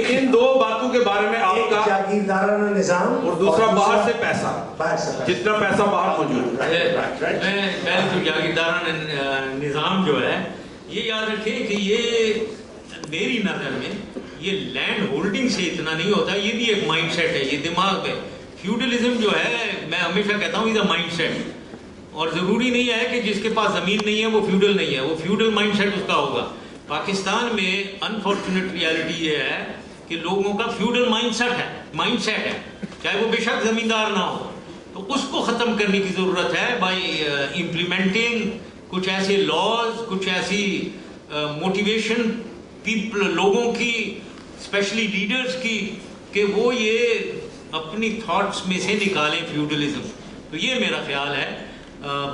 इन दो बातों के बारे में आपका जागीरदाराना निजाम और दूसरा बाहर से पैसा, जितना पैसा बाहर मौजूद है। पहले तो जागीरदाराना निजाम जो है, ये याद रखिए कि ये मेरी नज़र में ये लैंड होल्डिंग से इतना नहीं होता, ये भी एक माइंड सेट है, ये दिमाग है। फ्यूडलिज्म जो है, मैं हमेशा कहता हूँ, इज अ माइंड सेट। और ज़रूरी नहीं है कि जिसके पास ज़मीन नहीं है वो फ्यूडल नहीं है, वो फ्यूडल माइंड सेट उसका होगा। पाकिस्तान में अनफॉर्चुनेट रियलिटी ये है कि लोगों का फ्यूडल माइंड सेट है, चाहे वो बेशक ज़मींदार ना हो। तो उसको ख़त्म करने की ज़रूरत है बाई इम्प्लीमेंटिंग कुछ ऐसे लॉज, कुछ ऐसी मोटिवेशन लोगों की, स्पेशली लीडर्स की, कि वो ये अपनी थॉट्स में से निकालें फ्यूडलिज्म। तो ये मेरा ख्याल है।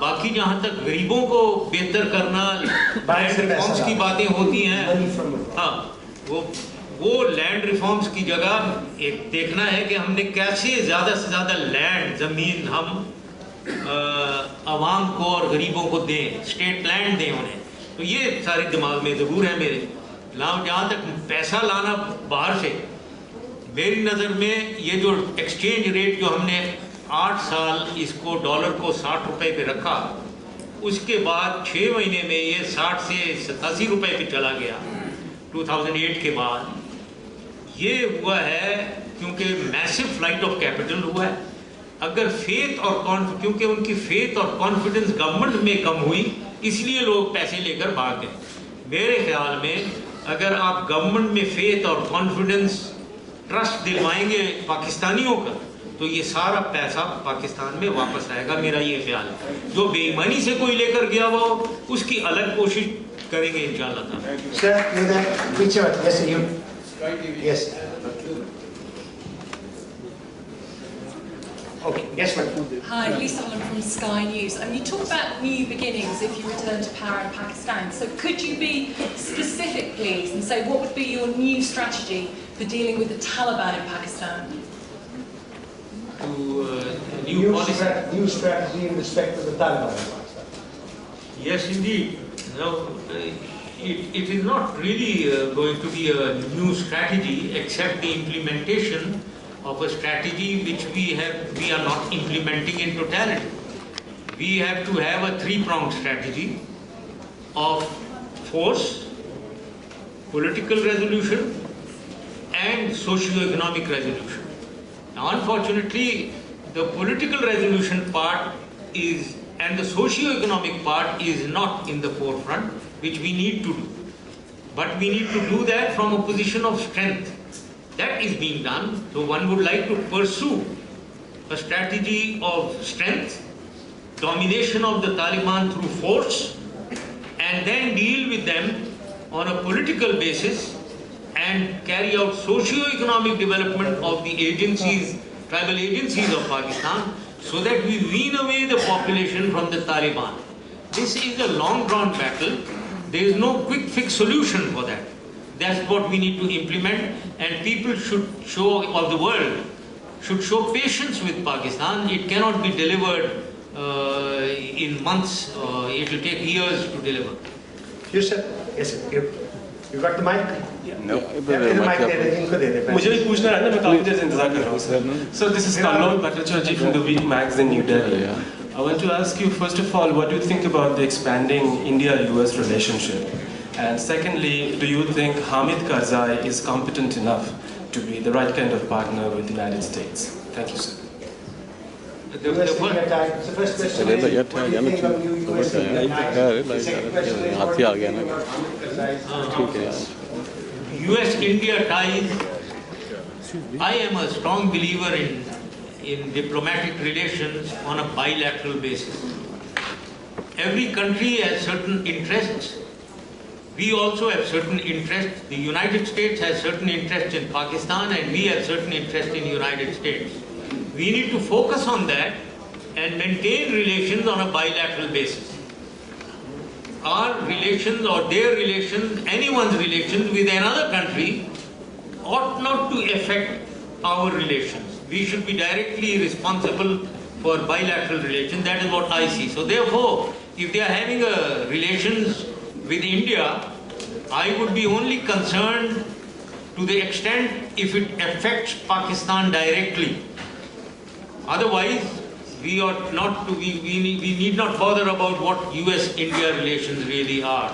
बाकी जहाँ तक गरीबों को बेहतर करना, लैंड रिफॉर्म्स की बातें होती हैं, हाँ, वो लैंड रिफॉर्म्स की जगह एक देखना है कि हमने कैसे ज़्यादा से ज़्यादा लैंड, ज़मीन हम आवाम को और गरीबों को दें, स्टेट लैंड दें उन्हें। तो ये सारे दिमाग में ज़रूर है मेरे। जहाँ तक पैसा लाना बाहर से, मेरी नज़र में ये जो एक्सचेंज रेट जो हमने 8 साल इसको डॉलर को 60 रुपए पे रखा, उसके बाद 6 महीने में ये 60 से 87 रुपए पे चला गया 2008 के बाद। ये हुआ है क्योंकि मैसिव फ्लाइट ऑफ कैपिटल हुआ है। अगर फेथ और क्योंकि उनकी फेथ और कॉन्फिडेंस गवर्नमेंट में कम हुई, इसलिए लोग पैसे लेकर भाग गए। मेरे ख्याल में अगर आप गवर्नमेंट में फेथ और कॉन्फिडेंस, ट्रस्ट दिलवाएंगे पाकिस्तानियों का, तो ये सारा पैसा पाकिस्तान में वापस आएगा, मेरा ये ख्याल है। जो बेईमानी से कोई लेकर गया वो उसकी अलग कोशिश करेंगे इंशाल्लाह। Okay, yes, ma'am. Hi, Lisa Holland from Sky News. You talk about new beginnings if you return to power in Pakistan. So could you be specific, please, and say what would be your new strategy for dealing with the Taliban in Pakistan? New strategy in respect to the Taliban in Pakistan. Yes, indeed. No, it is not really going to be a new strategy, except the implementation of a strategy which we are not implementing in totality. We have to have a three-pronged strategy of force, political resolution, and socio-economic resolution. Now, unfortunately, the political resolution part and the socio-economic part is not in the forefront, which we need to do. But we need to do that from a position of strength. That is being done. So one would like to pursue a strategy of strength, domination of the Taliban through force, and then deal with them on a political basis and carry out socio-economic development of the agencies, tribal agencies of Pakistan, so that we wean away the population from the Taliban. This is a long-drawn battle. There is no quick fix solution for that. That's what we need to implement, and people of the world should show patience with Pakistan. It cannot be delivered in months. It will take years to deliver. You sir? Yes sir. You got the mic? No. मुझे भी पूछना है ना, मैं काफी देर से इंतजार कर रहा हूँ sir. So this is Karnaul Bhattacharjee from the Week magazine, New Delhi. I want to ask you first of all, what do you think about the expanding India-US relationship? And secondly, do you think Hamid Karzai is competent enough to be the right kind of partner with the United States? Thank you, sir. The first question is, what do you think of new US US-India ties, I am a strong believer in diplomatic relations on a bilateral basis. Every country has certain interests. We also have certain interests. The United States has certain interests in Pakistan, and we have certain interests in the United States. We need to focus on that and maintain relations on a bilateral basis. Our relations or their relations, anyone's relations with another country ought not to affect our relations. We should be directly responsible for bilateral relations. That is what I see. So therefore, if they are having relations with India, I would be only concerned to the extent if it affects Pakistan directly. Otherwise, we need not bother about what US-India relations really are.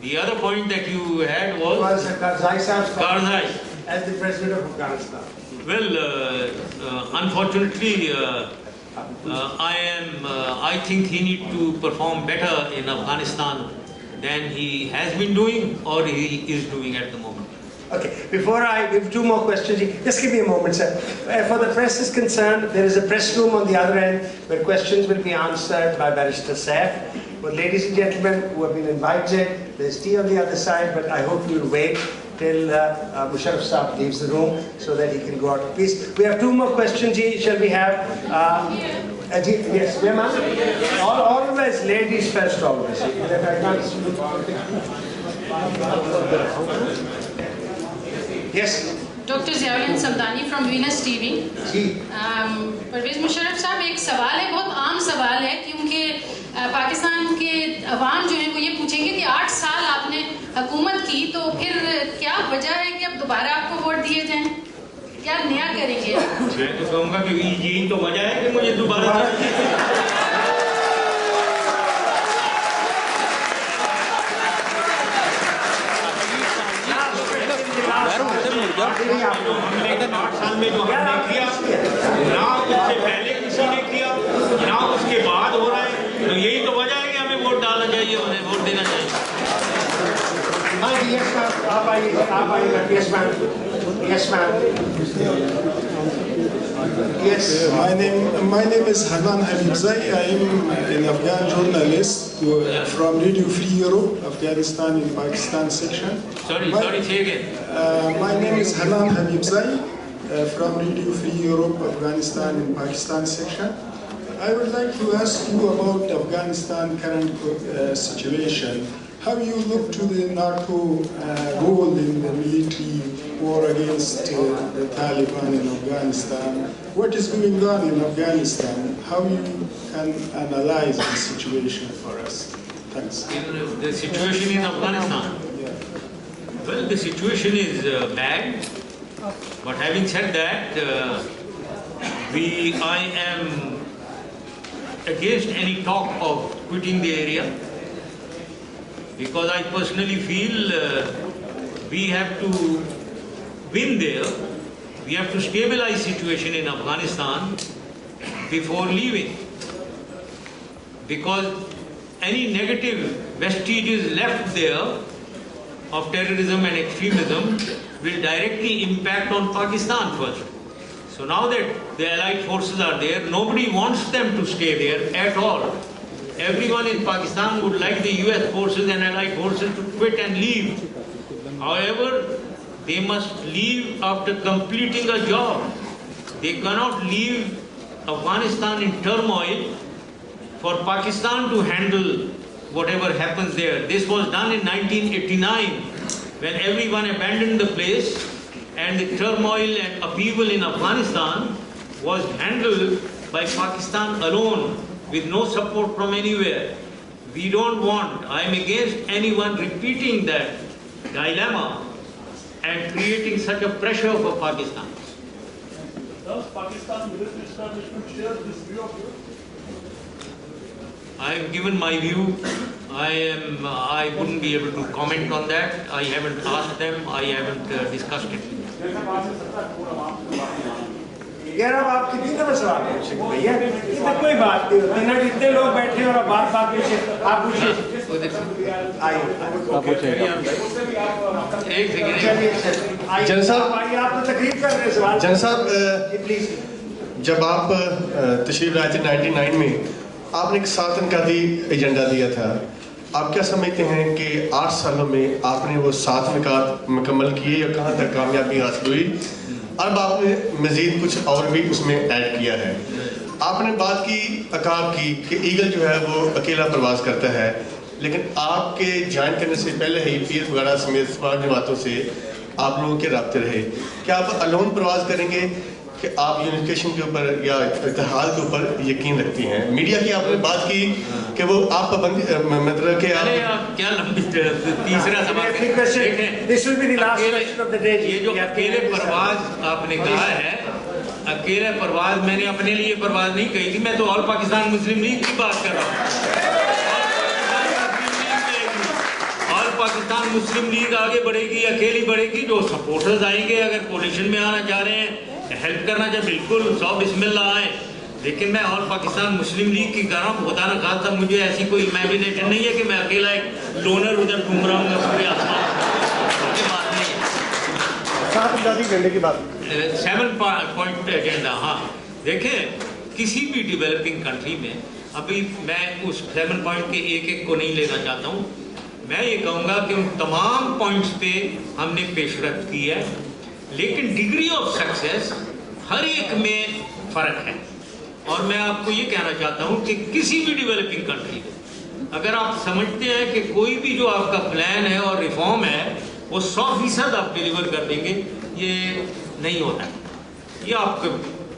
The other point that you had was Karzai Sahib's Karzai. as the president of Afghanistan. Well, unfortunately, I think he needs to perform better in Afghanistan than he has been doing or he is doing at the moment. Okay, before I give 2 more questions, just give me a moment, sir. For the press is concerned, there is a press room on the other end where questions will be answered by Barrister Saif. But ladies and gentlemen who have been invited, there's tea on the other side, but I hope you'll wait till Musharraf Saab leaves the room so that he can go out. Please, we have 2 more questions. Shall we have? Yes, ma'am. Always ladies first, always. Yes. Dr. Ziauddin Samdani from Venus TV. Pervez Musharraf साहब, एक सवाल है, बहुत आम सवाल है, क्योंकि पाकिस्तान के अवाम जो है वो ये पूछेंगे कि 8 साल आपने हुकूमत की, तो फिर क्या वजह है कि अब दोबारा आपको वोट दिए जाएं? क्या नया करेंगे? मैं तो कहूँगा कि यही तो वजह है कि मुझे दोबारा में जो हमने किया, ना उससे पहले किसी ने किया, ना उसके बाद हो रहा है, तो यही तो वजह है कि हमें वोट डालना चाहिए, उन्हें वोट देना चाहिए. Yes, ma'am. Yes, ma'am. Yes, ma'am. Yes. My name is Hanan Habibzai. I am an Afghan journalist from Radio Free Europe, Afghanistan and Pakistan section. Sorry, say again. My name is Hanan Habibzai from Radio Free Europe, Afghanistan and Pakistan section. I would like to ask you about Afghanistan current situation. How you look to the NATO role in the military war against the Taliban in Afghanistan? What is going on in Afghanistan? How you can analyze the situation for us? Thanks. The situation in Afghanistan? Yeah. Well, the situation is bad, but having said that, I am against any talk of quitting the area, because I personally feel we have to win there. We have to stabilize situation in Afghanistan before leaving, because any negative vestiges left there of terrorism and extremism will directly impact on Pakistan first. So now that the allied forces are there, nobody wants them to stay there at all. Everyone in Pakistan would like the US forces and allied forces to quit and leave. However, they must leave after completing a job. They cannot leave Afghanistan in turmoil for Pakistan to handle whatever happens there. This was done in 1989 when everyone abandoned the place and the turmoil and upheaval in Afghanistan was handled by Pakistan alone, with no support from anywhere. We don't want, I am against anyone repeating that dilemma and creating such a pressure for Pakistan. Does Pakistan military establishment share this view of yours? I have given my view. I wouldn't be able to comment on that. I haven't asked them. I haven't discussed it. यार अब आप कितनी दफा सवाल पूछ सकते हैं यार, ये तो कोई बात नहीं होती ना, इतने लोग बैठे और आप बात पूछिए, आप पूछिए, आइए, जन साहब, आप तो तकरीर कर रहे हैं सवाल, जन साहब, प्लीज। जब आप तशरीफ लाए थे 99 में, आपने एक 7 इनकादी एजेंडा दिया था। आप क्या समझते हैं कि 8 सालों में आपने वो 7 निकात मुकम्मल किए या कहाँ तक कामयाबी हासिल हुई? अब आपने मज़ीद कुछ और भी उसमें ऐड किया है। आपने बात की अकाब की कि ईगल जो है वो अकेला प्रवास करता है, लेकिन आपके ज्वाइन करने से पहले ही पीर वगैरह समेत 5 जमातों से आप लोगों के राब्ते रहे। क्या आप अलोन प्रवास करेंगे कि आप यूनिफिकेशन के ऊपर या इत्तेहाद के ऊपर यकीन रखती हैं? मीडिया की आपने बात की کہ وہ آپ پابندی مطلب کہ آپ کیا لمبی تیسرا سوال یہ جو اکیلے پرواز آپ نے کہا ہے، اکیلے پرواز میں نے اپنے لیے پرواز نہیں کہی تھی، میں تو آل پاکستان مسلم لیگ کی بات کر رہا ہوں۔ آل پاکستان مسلم لیگ آگے بڑھے گی، اکیلی بڑھے گی، جو سپورٹرز آئیں گے اگر کولیشن میں آنا چاہ رہے ہیں، ہیلپ کرنا چاہے بالکل 100 بسم اللہ آئیں، لیکن میں آل پاکستان مسلم لیگ کی کر رہا ہوں۔ خدا نہ خواستہ مجھے ایسی کوئی امیجنیشن نہیں ہے کہ میں اکیلا ایک لونر ادھر گھوم رہا ہوں گا پورے آسمان، یہ بات نہیں ہے۔ 7 پوائنٹ ایجنڈا، ہاں دیکھیں کسی بھی ڈیولپنگ کنٹری میں، ابھی میں اس 7 پوائنٹ کے ایک کو نہیں لینا چاہتا ہوں، میں یہ کہوں گا کہ ان تمام پوائنٹس پہ ہم نے پیش رفت کی ہے، لیکن ڈگری آف سکسیس ہر ایک میں فرق ہے۔ اور میں آپ کو یہ کہنا چاہتا ہوں کہ کسی بھی ڈیولپنگ کنٹری میں اگر آپ سمجھتے ہیں کہ کوئی بھی جو آپ کا پلان ہے اور ریفارم ہے وہ 100% آپ ڈیلیور کر دیں گے، یہ نہیں ہوتا ہے۔ یہ آپ کو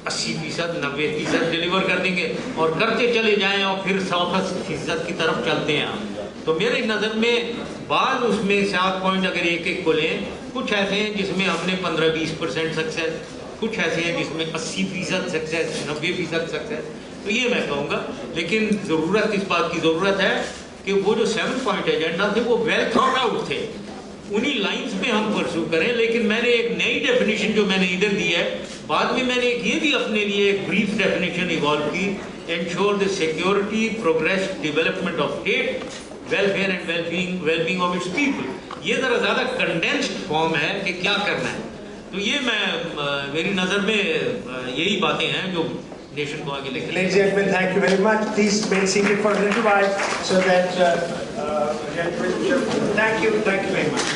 80%، 90% ڈیلیور کر دیں گے اور کرتے چلے جائیں اور پھر 100% کی طرف چلتے ہیں آپ۔ تو میرے نظر میں بعض اس میں 7 پوائنٹ اگر ایک کو لیں، کچھ ایسے ہیں جس میں ہم نے 15-20% سکسیس، کچھ ایسے ہیں جس میں 80% سکسیس، 90% سکسیس، تو یہ میں کہوں گا۔ لیکن ضرورت اس بات کی ضرورت ہے کہ وہ جو 7 پوائنٹ ایجنڈا تھے وہ ویل تھاٹ آؤٹ تھے، انہی لائنز پہ ہم پرسو کریں۔ لیکن میں نے ایک نئی ڈیفینیشن جو میں نے ادھر دی ہے، بعد میں نے ایک یہ بھی اپنے لیے ایک بریف ڈیفینیشن ایوالو کی، ensure the security, progress, development of state, welfare and well being of its people. یہ ذرا زیادہ کنڈینسڈ فارم ہے کہ کیا کرنا ہے۔ تو یہ میری نظر میں یہی باتیں ہیں جو نیشن کو آگے لے کے۔ Ladies and gentlemen, thank you very much. Please remain seated for a little while so that thank you very much.